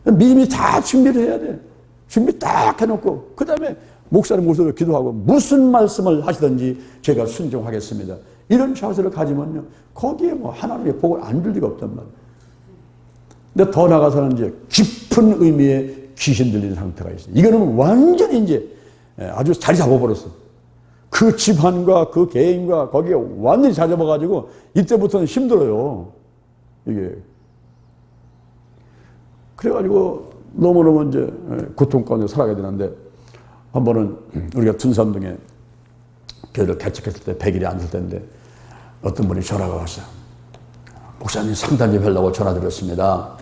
미리 다 준비를 해야 돼. 준비 딱 해놓고 그 다음에 목사님 모셔서 기도하고 무슨 말씀을 하시든지 제가 순종하겠습니다. 이런 자세를 가지면요. 거기에 뭐 하나님의 복을 안 줄 리가 없단 말이에요. 근데 더 나가서는 이제 깊은 의미의 귀신 들리는 상태가 있어요. 이거는 완전히 이제 아주 자리 잡아버렸어. 그 집안과 그 개인과 거기에 완전히 자리 잡아가지고 이때부터는 힘들어요. 이게. 그래가지고 너무너무 이제 고통 가운데 살아가야 되는데 한 번은 우리가 둔산동에 교회를 개척했을 때 100일이 안 될 때인데 어떤 분이 전화가 왔어요. 목사님 상담 좀 하려고 전화드렸습니다.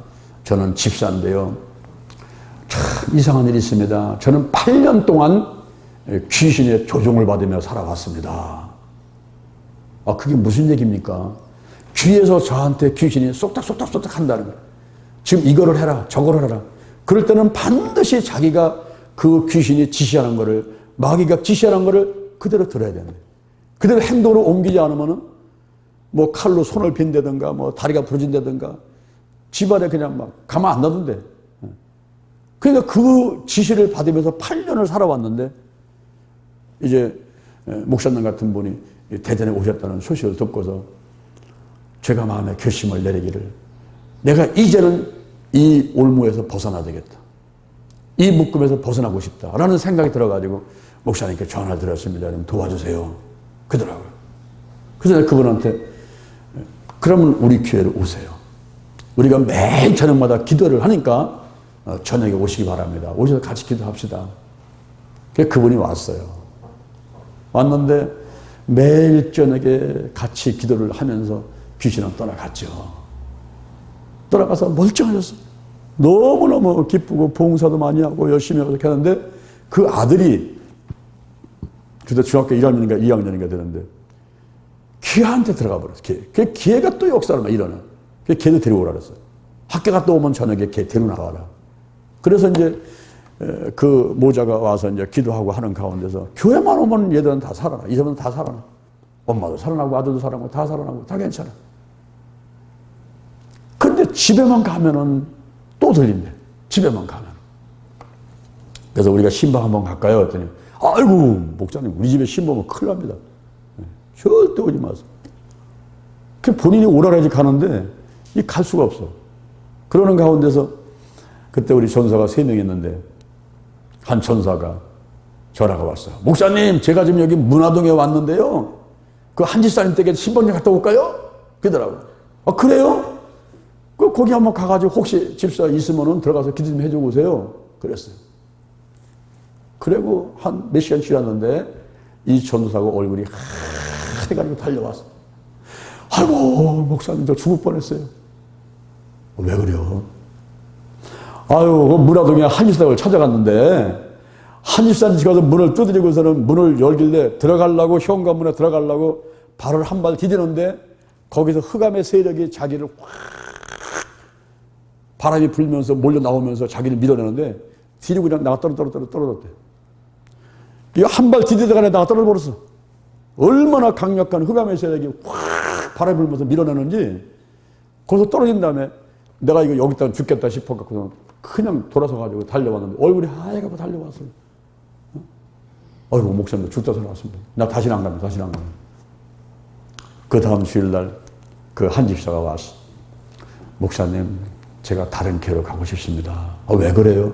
저는 집사인데요. 참 이상한 일이 있습니다. 저는 8년 동안 귀신의 조종을 받으며 살아왔습니다. 아, 그게 무슨 얘기입니까? 귀에서 저한테 귀신이 쏙닥쏙닥쏙닥 한다는 거예요. 지금 이거를 해라, 저거를 해라. 그럴 때는 반드시 자기가 그 귀신이 지시하는 거를, 마귀가 지시하는 거를 그대로 들어야 되는 거예요. 그대로 행동으로 옮기지 않으면은 뭐 칼로 손을 빈다든가 뭐 다리가 부러진다든가 집안에 그냥 막 가만 안 놔둔대. 그러니까 그 지시를 받으면서 8년을 살아왔는데 이제 목사님 같은 분이 대전에 오셨다는 소식을 듣고서 제가 마음에 결심을 내리기를 내가 이제는 이 올무에서 벗어나야 되겠다. 이 묶음에서 벗어나고 싶다라는 생각이 들어가지고 목사님께 전화를 드렸습니다. 좀 도와주세요. 그러더라고요. 그래서 그분한테 그러면 우리 교회로 오세요. 우리가 매일 저녁마다 기도를 하니까 저녁에 오시기 바랍니다. 오셔서 같이 기도합시다. 그래서 그분이 왔어요. 왔는데 매일 저녁에 같이 기도를 하면서 귀신은 떠나갔죠. 떠나가서 멀쩡해졌어요. 너무너무 기쁘고 봉사도 많이 하고 열심히 하고 이렇게 하는데 그 아들이 그때 중학교 1학년인가 2학년인가 되는데 기아한테 들어가 버렸어요. 그 기회가 또 역사를 막 일어나. 그 걔도 데리고 오라 그랬어요. 학교 갔다 오면 저녁에 걔 데리고 나와라. 그래서 이제 그 모자가 와서 이제 기도하고 하는 가운데서 교회만 오면 얘들은 다 살아나. 이 사람은 다 살아나. 엄마도 살아나고 아들도 살아나고 다 살아나고 다 괜찮아. 근데 집에만 가면은 또 들린대. 집에만 가면. 그래서 우리가 신방 한번 갈까요? 했더니 아이고 목사님 우리 집에 신방은 큰일 납니다. 절대 오지 마세요. 본인이 오라 그래야지 가는데 이 갈 수가 없어. 그러는 가운데서 그때 우리 전사가 3명 있는데 한 전사가 전화가 왔어요. 목사님 제가 지금 여기 문화동에 왔는데요. 그 한지사님 댁에 신방 좀 갔다 올까요? 그러더라고요. 아 그래요? 거기 한번 가가지고 혹시 집사 있으면은 들어가서 기도 좀 해주고 오세요. 그랬어요. 그리고 한 몇 시간 지났는데 이 전도사가 얼굴이 하얘가지고 달려왔어. 아이고 목사님 저 죽을 뻔했어요. 왜 그래요? 아유 그 문화동에 한집사를 찾아갔는데 한집사님 가서 문을 두드리고서는 문을 열길래 들어가려고 현관문에 들어가려고 발을 한 발 디디는데 거기서 흑암의 세력이 자기를 확 바람이 불면서 몰려 나오면서 자기를 밀어내는데 뒤로 그냥 나가 떨어졌대. 이 한 발 디디다가 나가 떨어져버렸어. 얼마나 강력한 흑암의 세력이 확 바람이 불면서 밀어내는지 거기서 떨어진 다음에 내가 이거 여기다 죽겠다 싶어갖고 그냥 돌아서가지고 달려왔는데 얼굴이 하얘가지고 달려왔어요. 아이고 목사님 죽다 살아왔습니다. 나 다시는 안 갑니다. 다시는 안 갑니다. 그 다음 주일날 그 한 집사가 왔어. 목사님 제가 다른 교회로 가고 싶습니다. 왜 그래요?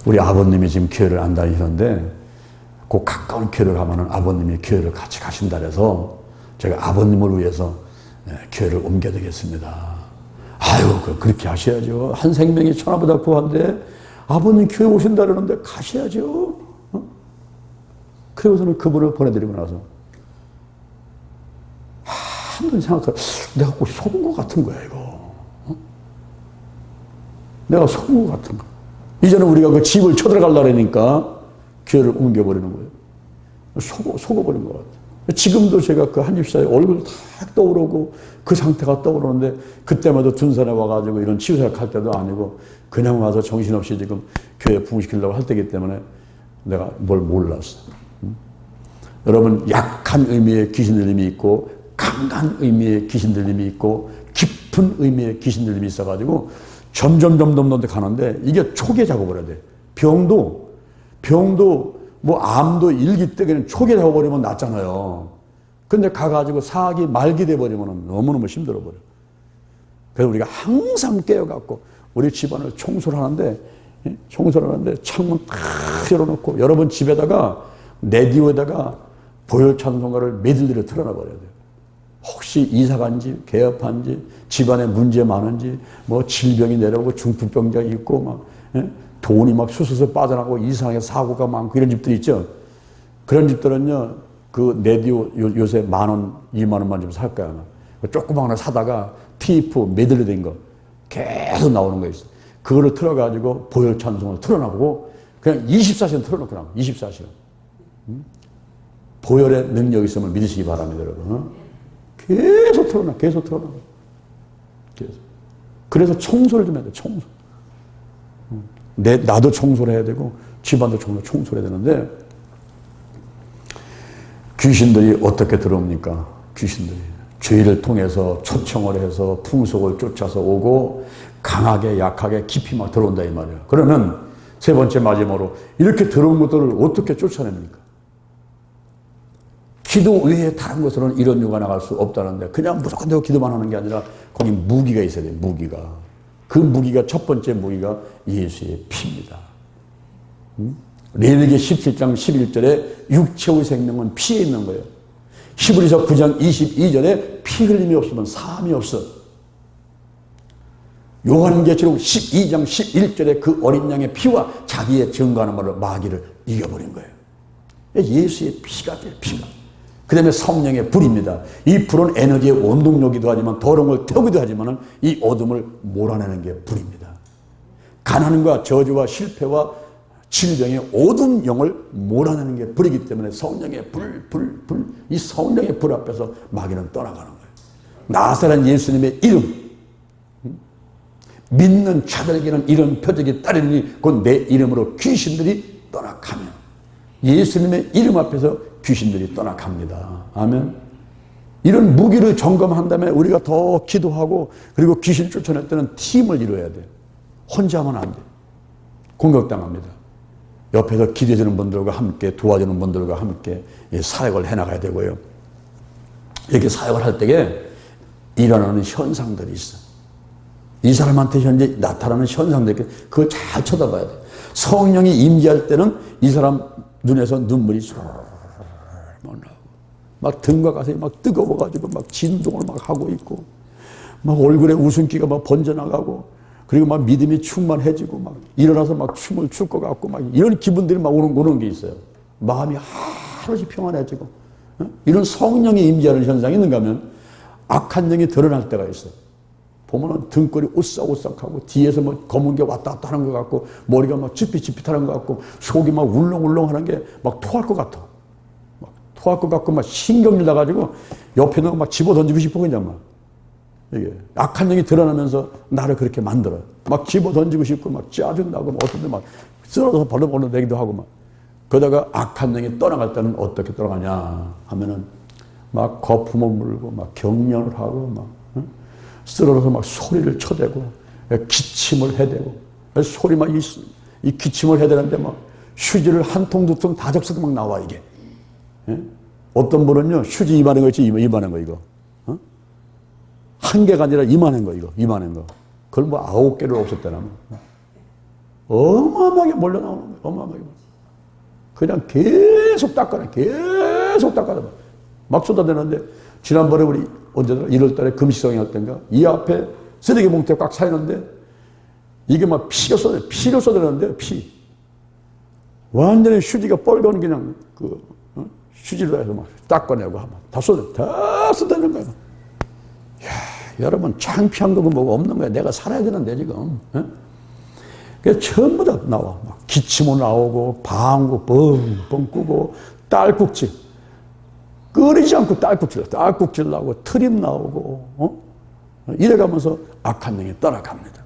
우리 아버님이 지금 교회를 안 다니시는데 그 가까운 교회를 가면은 아버님이 교회를 같이 가신다 그래서 제가 아버님을 위해서 교회를 옮겨야 되겠습니다. 아유 그렇게 하셔야죠. 한 생명이 천하보다 구한데 아버님 교회 오신다 그러는데 가셔야죠. 그러고서는 그분을 보내드리고 나서 한번 생각해, 내가 꼭 속은 것 같은 거야 이거. 어? 내가 속은 것 같은 거. 이제는 우리가 그 집을 쳐들어가려니까 교회를 옮겨버리는 거예요. 속어버린 것 같아요. 지금도 제가 그 한집사에 얼굴 탁 떠오르고 그 상태가 떠오르는데 그때마다 둔산에 와가지고 이런 치유사역 할 때도 아니고 그냥 와서 정신없이 지금 교회 부흥시키려고 할 때이기 때문에 내가 뭘 몰랐어. 여러분, 약한 의미의 귀신 들림이 있고 강한 의미의 귀신 들림이 있고 깊은 의미의 귀신 들림이 있어가지고 점점 가는데 이게 초기에 잡아버려야 돼. 병도 뭐 암도 일기 때는 초기에 잡아버리면 낫잖아요. 근데 가가지고 사기 말기 돼버리면 너무너무 힘들어버려. 그래서 우리가 항상 깨어갖고 우리 집안을 청소를 하는데 창문 다 열어놓고 여러분 집에다가 라디오에다가 보혈 찬송가를 메들리를 틀어놔버려야 돼요. 혹시 이사간지 개업한지 집안에 문제 많은지 뭐 질병이 내려오고 중풍병자가 있고 막 돈이 막 수수수 빠져나가고 이상하게 사고가 많고 이런 집들 있죠. 그런 집들은요 그 라디오 요새 10,000원 20,000원만 좀 살 거야 아마. 조그만 하나 사다가 테이프 메들리 된 거 계속 나오는 거 있어. 그거를 틀어가지고 보혈 찬송을 틀어놔보고 그냥 24시간 틀어놓고 나와. 24시간. 보혈의 능력이 있음을 믿으시기 바랍니다 여러분. 계속 틀어놔. 그래서 청소를 좀 해야 돼. 청소. 나도 청소를 해야 되고 집안도 청소를 해야 되는데 귀신들이 어떻게 들어옵니까? 귀신들이 죄를 통해서 초청을 해서 풍속을 쫓아서 오고 강하게 약하게 깊이 막 들어온다 이 말이에요. 그러면 세 번째 마지막으로 이렇게 들어온 것들을 어떻게 쫓아냅니까? 기도 외에 다른 것으로는 이런 유가 나갈 수 없다는데 그냥 무조건 내가 기도만 하는 게 아니라 거기 무기가 있어야 돼요. 무기가. 그 무기가 첫 번째 무기가 예수의 피입니다. 레위기 17장 11절에 육체의 생명은 피에 있는 거예요. 히브리서 9장 22절에 피 흘림이 없으면 사함이 없어. 요한계시록 12장 11절에 그 어린 양의 피와 자기의 증거하는 말로 마귀를 이겨버린 거예요. 예수의 피가 돼요. 피가. 그 다음에 성령의 불입니다. 이 불은 에너지의 원동력이기도 하지만 더러운 걸 태우기도 하지만 이 어둠을 몰아내는 게 불입니다. 가난과 저주와 실패와 질병의 어둠 영을 몰아내는 게 불이기 때문에 성령의 불. 이 성령의 불 앞에서 마귀는 떠나가는 거예요. 나사렛 예수님의 이름. 믿는 자들에게는 이런 표적이 따르니 곧 내 이름으로 귀신들이 떠나가면 예수님의 이름 앞에서 귀신들이 떠나갑니다. 아멘. 이런 무기를 점검한 다음에 우리가 더 기도하고 그리고 귀신 쫓아낼 때는 팀을 이루어야 돼. 혼자 하면 안 돼. 공격당합니다. 옆에서 기도해주는 분들과 함께 도와주는 분들과 함께 사역을 해나가야 되고요. 이렇게 사역을 할 때에 일어나는 현상들이 있어. 이 사람한테 현재 나타나는 현상들 그걸 잘 쳐다봐야 돼. 성령이 임재할 때는 이 사람 눈에서 눈물이 막 등과 가슴이 막 뜨거워가지고 막 진동을 막 하고 있고 막 얼굴에 웃음기가 막 번져나가고 그리고 막 믿음이 충만해지고 막 일어나서 막 춤을 출 것 같고 막 이런 기분들이 막 오는 게 있어요. 마음이 하루씩 평안해지고 이런 성령이 임재하는 현상이 있는가 하면 악한 영이 드러날 때가 있어요. 보면은 등골이 오싹오싹하고 뒤에서 뭐 검은 게 왔다 갔다 하는 것 같고 머리가 막 찌릿찌릿하는 것 같고 속이 막 울렁울렁 하는 게 막 토할 것 같아. 막 토할 것 같고 막 신경질 나가지고 옆에 있는 거 막 집어 던지고 싶어 그냥 막. 이게 악한 영이 드러나면서 나를 그렇게 만들어요. 막 집어 던지고 싶고 막 짜증나고 막 어떤 데 막 쓰러져서 벌렁벌렁 내기도 하고 막. 그러다가 악한 영이 떠나갈 때는 어떻게 떠나가냐 하면은 막 거품을 물고 막 경련을 하고 막 쓰러져서 막 소리를 쳐대고 기침을 해대고 소리 막 이 기침을 해대는데 막 휴지를 한 통 두 통 다 적셔도 막 나와 이게. 어떤 분은요 휴지 이만한 거 있지 이만한 거 이거 한 개가 아니라 이만한 거 이거 이만한 거 그걸 뭐 9개를 없었다나 어마어마하게 몰려 나오는 거예요. 어마어마하게 그냥 계속 닦아내 막 쏟아내는데 지난번에 우리 언제더라 1월달에 금식성이 할 때인가 이 앞에 쓰레기 봉투에 꽉 차있는데 이게 막 피를 쏟아내는데 피 완전히 휴지가 뻘건 그냥 그 휴지로 해서 막 닦아내고 하면 다 쏟아내는 거야. 야, 여러분 창피한 거 뭐가 없는 거야. 내가 살아야 되는데 지금. 그래서 전부 다 나와. 막 기침도 나오고 방구 뻥뻥 꾸고 딸꾹질. 끓이지 않고 딸꾹질 나오고 트림 나오고 이래가면서 악한 영이 떠나갑니다.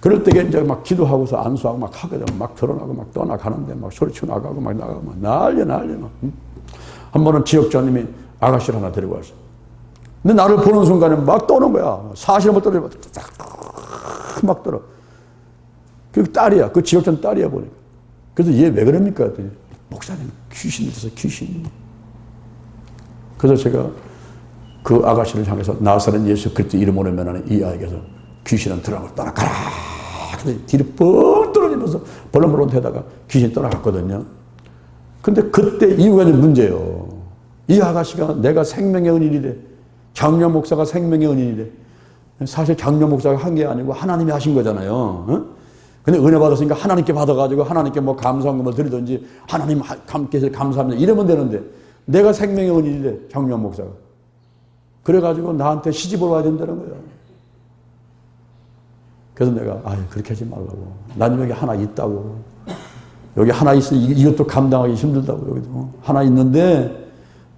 그럴 때 이제 막 기도하고서 안수하고 막 하게 되면 막 드러나고 막 떠나가는데 막 소리치고 나가고 막 나가고 막 난리 막. 한 번은 지역장님이 아가씨를 하나 데리고 왔어. 근데 나를 보는 순간에 막 떠는 거야. 사실 못 떠는 거야. 막 떠러. 그 딸이야. 그 지역장 딸이야 보니까. 그래서 얘 왜 그럽니까? 했더니 목사님 귀신이 있어서 귀신. 그래서 제가 그 아가씨를 향해서 나사렛 예수 그리스도 이름으로 면하는 이 아이에게서 귀신은 들어가고 떠나가라. 그래서 뒤로 뻥 떨어지면서 벌렁벌렁 대다가 귀신이 떠나갔거든요. 근데 그때 이유가 좀 문제예요. 이 아가씨가 내가 생명의 은인이래. 장로 목사가 생명의 은인이래. 사실 장로 목사가 한 게 아니고 하나님이 하신 거잖아요. 근데 은혜 받았으니까 하나님께 받아가지고 하나님께 뭐 감사한금을 드리든지 하나님 함께 감사합니다 이러면 되는데 내가 생명의 은인이래. 장로 목사가. 그래가지고 나한테 시집을 와야 된다는 거예요. 그래서 내가 그렇게 하지 말라고. 난 여기 하나 있다고. 여기 하나 있으니 이것도 감당하기 힘들다고. 여기도 하나 있는데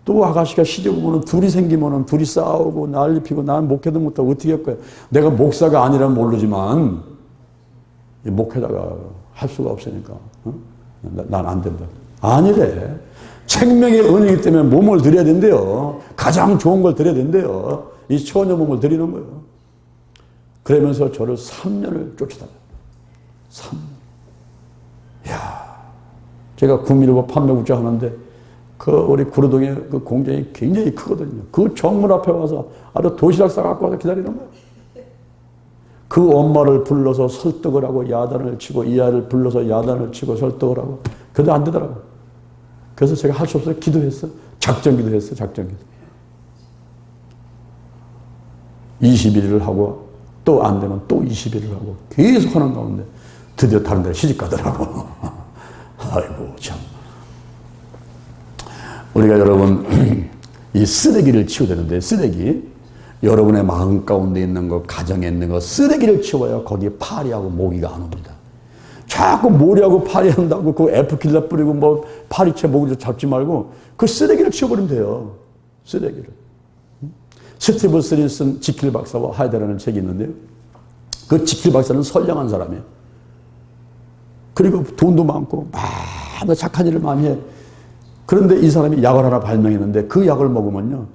또 아가씨가 시집 오면 둘이 생기면 둘이 싸우고 난리 피고 난 목회도 못하고 어떻게 할 거야. 내가 목사가 아니라면 모르지만 목회자가 할 수가 없으니까 난 안 된다. 아니래. 생명의 은이기 때문에 몸을 드려야 된대요. 가장 좋은 걸 드려야 된대요. 이 처녀 몸을 드리는 거예요. 그러면서 저를 3년을 쫓아다녀요. 3년. 이야. 제가 구미르고 판매국자 하는데 그 우리 구로동에 그 공장이 굉장히 크거든요. 그 정문 앞에 와서 아주 도시락 싸갖고 와서 기다리는 거예요. 그 엄마를 불러서 설득을 하고 야단을 치고 이 아이를 불러서 야단을 치고 설득을 하고 그래도 안 되더라고. 그래서 제가 할 수 없어서 기도했어. 작전기도 했어. 작전기도. 21일을 하고 또 안 되면 또 21일을 하고 계속 하는 가운데 드디어 다른 데로 시집 가더라고. 아이고 참. 우리가 여러분 이 쓰레기를 치워야 되는데 쓰레기 여러분의 마음 가운데 있는 거 가정에 있는 거 쓰레기를 치워야 거기에 파리하고 모기가 안 옵니다. 자꾸 모리하고 파리한다고 그 에프킬라 뿌리고 뭐 파리채 모기를 잡지 말고 그 쓰레기를 치워버리면 돼요. 쓰레기를. 스티브 스린슨 지킬 박사와 하이데라는 책이 있는데요. 그 지킬 박사는 선량한 사람이에요. 그리고 돈도 많고 막 착한 일을 많이 해. 그런데 이 사람이 약을 하나 발명했는데 그 약을 먹으면요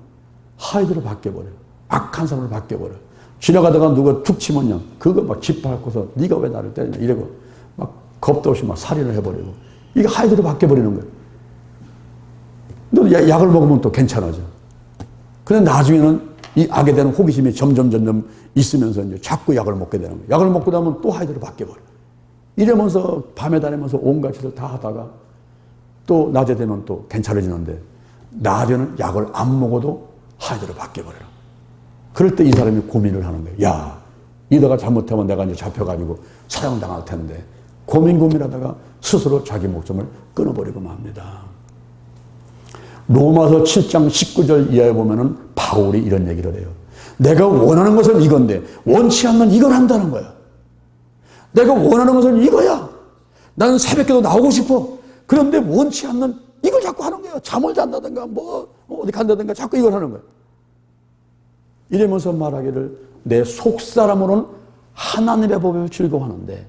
하이드로 바뀌어버려요. 악한 사람으로 바뀌어버려요. 지나가다가 누가 툭 치면요 그거 막 짓밟고서 네가 왜 나를 때리냐 이러고 막 겁도 없이 막 살인을 해버리고 이게 하이드로 바뀌어버리는 거예요. 근데 약을 먹으면 또 괜찮아져. 근데 나중에는 이 악에 대한 호기심이 점점 있으면서 이제 자꾸 약을 먹게 되는 거예요. 약을 먹고 나면 또 하이드로 바뀌어버려요. 이러면서 밤에 다니면서 온갖 짓을 다 하다가 또 낮에 되면 또 괜찮아지는데 낮에는 약을 안 먹어도 하이드로 바뀌어버려요. 그럴 때 이 사람이 고민을 하는 거예요. 야, 이러다가 잘못하면 내가 이제 잡혀가지고 사형당할 텐데 고민하다가 스스로 자기 목숨을 끊어버리고 맙니다. 로마서 7장 19절 이하에 보면은 바울이 이런 얘기를 해요. 내가 원하는 것은 이건데 원치 않는 이걸 한다는 거야. 내가 원하는 것은 이거야. 나는 새벽에도 나오고 싶어. 그런데 원치 않는 이걸 자꾸 하는 거예요. 잠을 잔다든가 뭐 어디 간다든가 자꾸 이걸 하는 거예요. 이러면서 말하기를 내 속사람으로는 하나님의 법을 즐거워하는데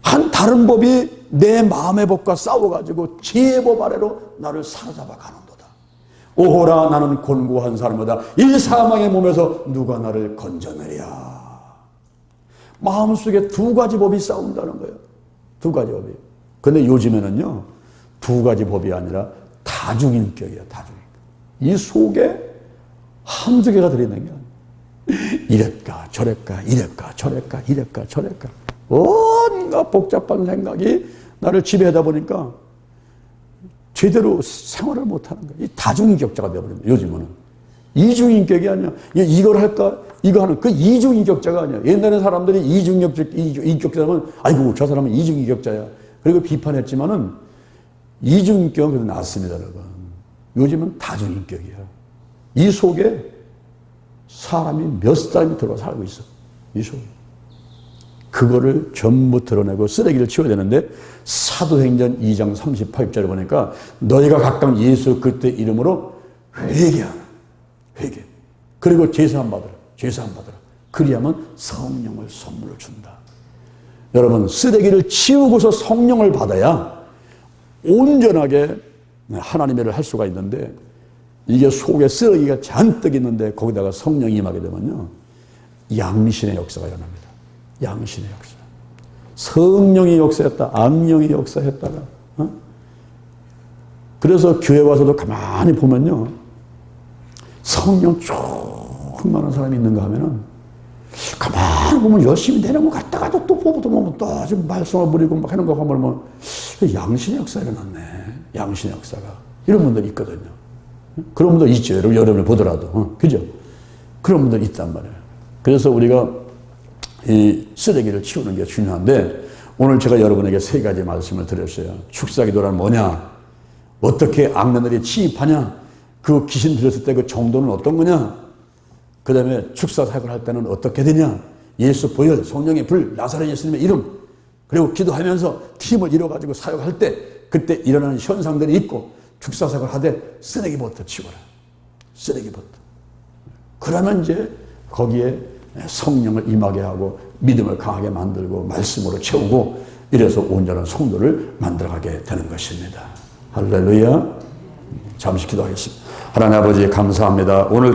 한 다른 법이 내 마음의 법과 싸워가지고 제 법 아래로 나를 사로잡아 가는도다. 오호라 나는 곤고한 사람이다. 이 사망의 몸에서 누가 나를 건져내랴. 마음속에 두 가지 법이 싸운다는 거예요. 두 가지 법이. 근데 요즘에는요 두 가지 법이 아니라 다중인격이에요. 다중인격. 이 속에 한두 개가 들어있는 게 아니에요. 이랬까 저랬까 이랬까 저랬까 이랬까 저랬까 온갖 복잡한 생각이 나를 지배하다 보니까 제대로 생활을 못하는 거예요. 이 다중인격자가 되어버립니다. 요즘은. 이중인격이 아니야. 이걸 할까 이거 하는 그 이중인격자가 아니야. 옛날에 사람들이 이중인격자면 아이고 저 사람은 이중인격자야. 그리고 비판했지만은 이중인격은 낫습니다, 여러분. 요즘은 다중인격이야. 이 속에 사람이 몇 사람이 들어가 살고 있어. 이 속에. 그거를 전부 드러내고 쓰레기를 치워야 되는데, 사도행전 2장 38절에 보니까 너희가 각각 예수 그리스도의 이름으로 회개하라. 회개. 그리고 제사함 받으라. 제사함 받으라. 그리하면 성령을 선물로 준다. 여러분, 쓰레기를 치우고서 성령을 받아야 온전하게 하나님의 일을 할 수가 있는데, 이게 속에 쓰레기가 잔뜩 있는데 거기다가 성령이 임하게 되면요, 양신의 역사가 일어납니다. 양신의 역사. 성령이 역사했다, 악령이 역사했다가, 그래서 교회 와서도 가만히 보면요, 성령 충만한 사람이 있는가 하면은 가만히 보면 열심히 내려고 갔다가도 또 보면 또 지금 말씀을 부리고 막 하는 거 보면 양신의 역사가 일어났네. 양신의 역사가. 이런 분들이 있거든요. 그런 분들 있죠. 여러분을 보더라도. 그죠? 그런 분들 있단 말이에요. 그래서 우리가 이 쓰레기를 치우는 게 중요한데, 오늘 제가 여러분에게 세 가지 말씀을 드렸어요. 축사기도란 뭐냐? 어떻게 악년들이 침입하냐? 그 귀신 들었을 때 그 정도는 어떤 거냐? 그 다음에 축사 사역을 할 때는 어떻게 되냐? 예수 보혈, 성령의 불, 나사렛 예수님의 이름, 그리고 기도하면서 팀을 이뤄가지고 사역할 때 그때 일어나는 현상들이 있고, 축사 사역을 하되 쓰레기부터 치워라. 쓰레기부터. 그러면 이제 거기에 성령을 임하게 하고 믿음을 강하게 만들고 말씀으로 채우고, 이래서 온전한 성도를 만들어가게 되는 것입니다. 할렐루야. 잠시 기도하겠습니다. 하나님 아버지 감사합니다. 오늘